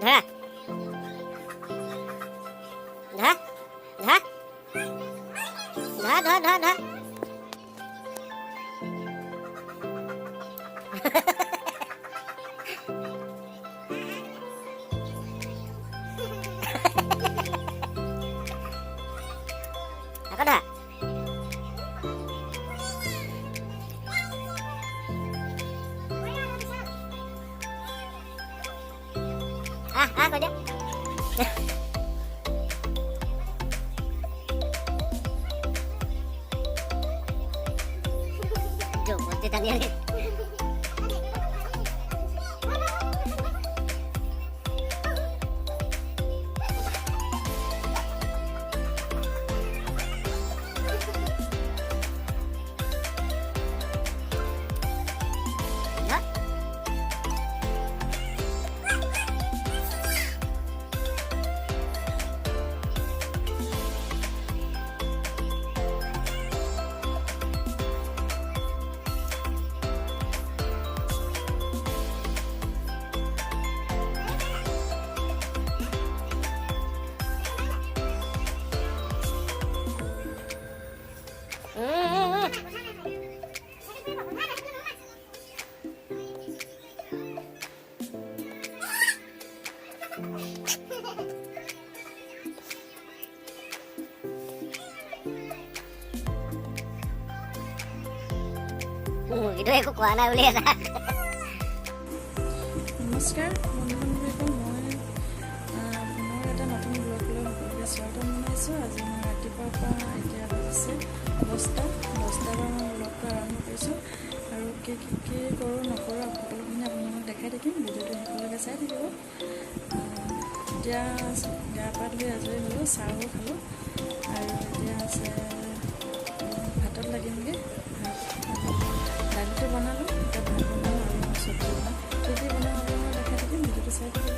ধৰা ধৰা ধৰা ধৰা ধৰা ধৰা ধৰা আকৌ ধৰা কৈ দিয়া জবৰদস্তি টানি আনি মুৰ্গীটো একো কোৱা নাই বুলি এটা নমস্কাৰ বন্ধু-বান্ধৱীসকল, মই এটা নতুন ব্লগ লৈ সকলোকে স্বাগতম জনাইছোঁ। আজি মই ৰাতিপুৱাৰ পৰা এতিয়া বাজিছে 10টা পৰা মই ব্লগটো আৰম্ভ কৰিছোঁ আৰু কি কৰোঁ নকৰোঁ সকলোখিনি আপোনালোকক দেখাই থাকিম। ভিডিঅ'টো সকলোকে চাই থাকিব। এতিয়া গা পা ধুই আজৰি হ'লোঁ, চাহো খালোঁ আৰু এতিয়া আছে ভাতত লাগিমগৈ। দালিটো বনালোঁ, এতিয়া ভাত বনাওঁ আৰু চব্জি বনাওঁ। কি বনাওঁ আপোনালোকক দেখাই থাকিম, ভিডিঅ'টো চাই থাকিব।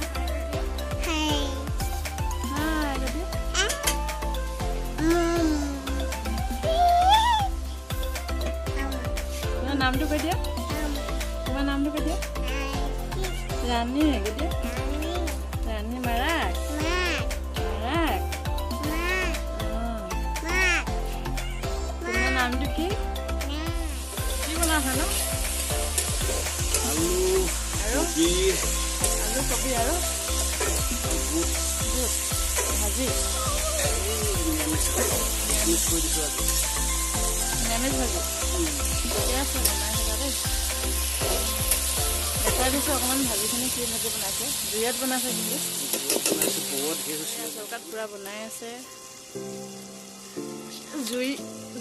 নামটো কৈ দিয়া, তোমাৰ নামটো কৈ দিয়া। ৰাণী কৈ দিয়া, ৰাণী মাৰাক মাৰাক। তোমাৰ নামটো কি বনাইছা ন? আলু কবি আৰু ভাজি নিৰামিষ ভাজি। ঠিকে আছে, বনাই থকা দেই। দেখাই দিছোঁ অকণমান ভাজিখিনি কি ভাজি বনাইছে। জুইত বনাইছে কিন্তু চৌকাত পূৰা বনাই আছে।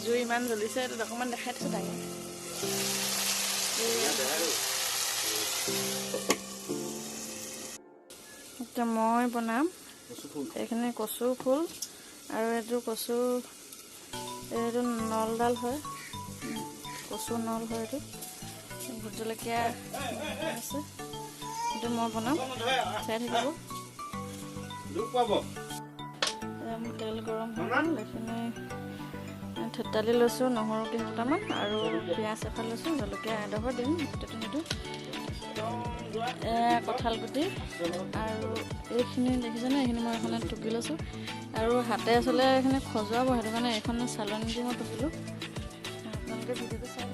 জুই ইমান জ্বলিছে, তাত অকণমান দেখাই দিছোঁ ডাঙৰ। এতিয়া মই বনাম এইখিনি কচু ফুল আৰু এইটো এইটো নলডাল হয়, কচু নল হয়। এইটো ভোট জলকীয়া আছে, এইটো মই বনাম, চাই থাকিব। তেল গৰম হৈ গ'ল, এইখিনি থেতালি লৈছোঁ, নহৰু কেইটামান আৰু পিঁয়াজ এফাল লৈছোঁ, জলকীয়া এডোখৰ দিম। সেইটো কঁঠাল গুটি আৰু এইখিনি দেখিছেনে, এইখিনি মই এখনে টুকি লৈছোঁ আৰু হাতে আচলতে এইখিনি খজুৱাব, সেইটো কাৰণে এইখন চালনী দি মই টুকিলোঁ। আপোনালোকে ভিডিঅ'টো চাই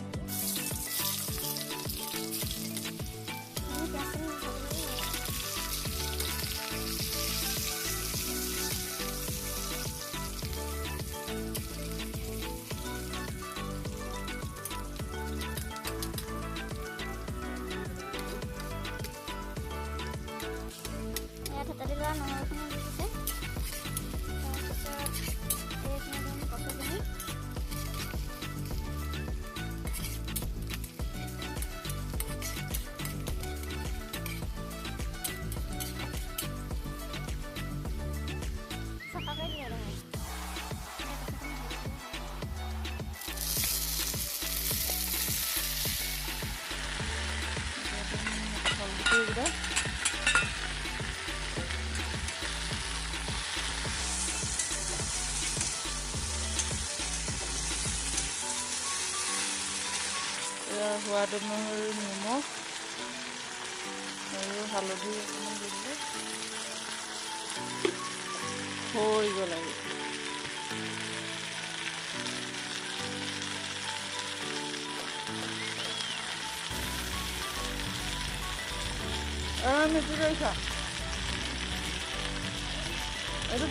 থেতালি লোৱা নহৰুখিনি দি দিছে। তাৰপিছত এইখিনি দিম কচুখিনি। চফাকৈ দিয়ে নহয়। সোৱাদ অনুসৰি নিমখ আৰু হালধি অকণমান দি দিলে হৈ গ'ল আৰু মেট্ৰি কৰিছা এইটো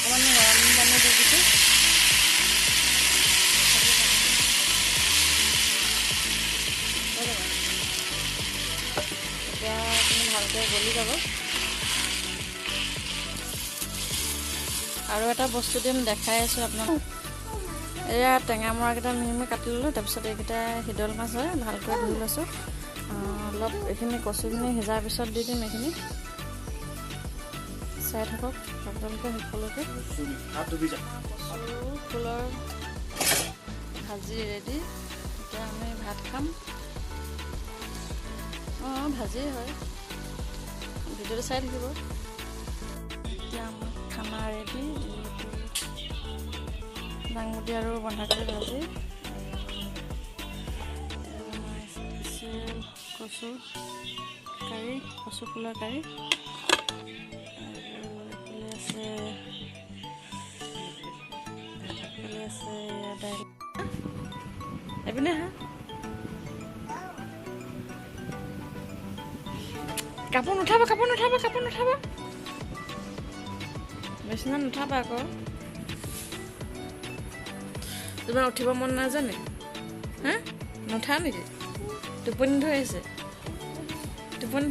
অকণমান গৰম পানী দি দিছোঁ এতিয়া আপুনি ভালকৈ গলি যাব আৰু এটা বস্তু দিম দেখাই আছোঁ আপোনাক এয়া টেঙা মৰাকেইটা মিহি কাটি ল'লোঁ তাৰপিছত এইকেইটা শিদল মাছ হয় ভালকৈ ধুই লৈছোঁ অলপ এইখিনি কচুখিনি সিজাৰ পিছত দি দিম এইখিনি চাই থাকক আপোনালোকে সকলোকে কচু ফুলৰ ভাজি ৰেডি এতিয়া আমি ভাত খাম ভাজিয়ে হয় ভিডিঅ'টো চাই থাকিব এতিয়া আমাৰ খানা ৰেডি দাংবডি আৰু বন্ধাকবি ভাজি কচু কাৰী কচু ফুলৰ কাৰী আছে দাইল এইপিনে হা কাপোৰ নুঠাবা বেছিমান নুঠাবা আকৌ তোমাৰ উঠিব মন নাজানে হা নুঠা নেকি টোপনি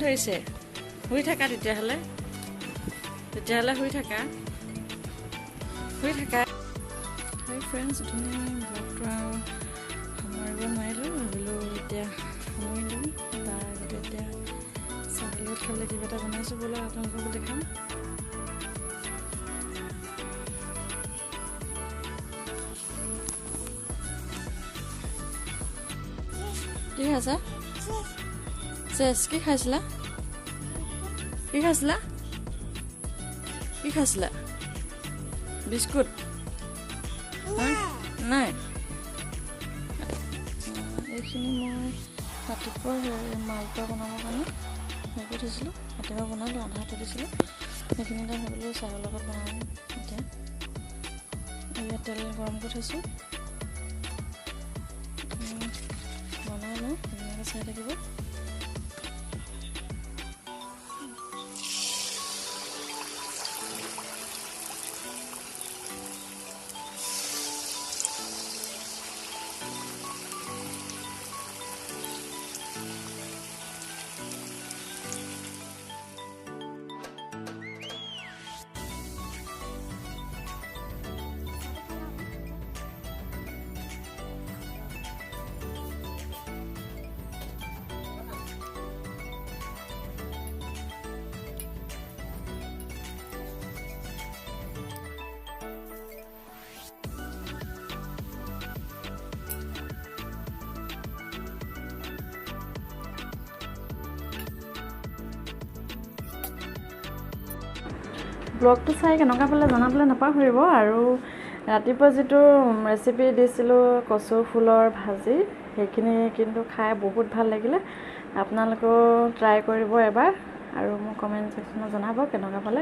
ধৰিছে শুই থাকা তেতিয়াহ'লে শুই থাকা হাই ফ্ৰেণ্ডছ ধুনীয়া ব্লগটো আৰু সামৰিব নোৱাৰিলোঁ ভাবিলোঁ এতিয়া সামৰি দিম তাৰ আগতে এতিয়া চাহৰ লগত খাবলৈ কিবা এটা বনাইছোঁ বোলো আপোনালোককো দেখাম কি খাইছা চেছ কি খাইছিলা বিস্কুট নাই এইখিনি মই ৰাতিপুৱা মালপোৱা বনাবৰ কাৰণে হেৰি কৰি থৈছিলোঁ ৰাতিপুৱা বনালোঁ আধা থৈ দিছিলোঁ সেইখিনি এটা ভাবিলোঁ চাহৰ লগত বনাম এতিয়া ইয়াত তেল গৰম কৰি থৈছোঁ বনাই লওঁ ধুনীয়াকৈ চাই থাকিব ব্লগটো চাই কেনেকুৱা পালে জনাবলৈ নাপাহৰিব আৰু ৰাতিপুৱা যিটো ৰেচিপি দিছিলোঁ কচু ফুলৰ ভাজি সেইখিনি কিন্তু খাই বহুত ভাল লাগিলে আপোনালোকেও ট্ৰাই কৰিব এবাৰ আৰু মোক কমেণ্ট ছেকশ্যনত জনাব কেনেকুৱা পালে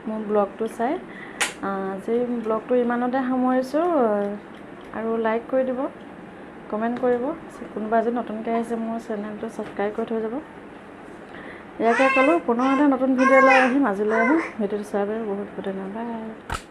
মোৰ ব্লগটো চাই আজি ব্লগটো ইমানতে সামৰিছোঁ আৰু লাইক কৰি দিব কমেণ্ট কৰিব কোনোবা যদি নতুনকৈ আহিছে মোৰ চেনেলটো ছাবস্ক্ৰাইব কৰি থৈ যাব ইয়াকে ক'লোঁ পুনৰ এটা নতুন ভিডিঅ' লৈ আহিম আজিলৈ আহিম ভিডিঅ'টো চোৱাৰ বাবে বহুত ধন্যবাদ।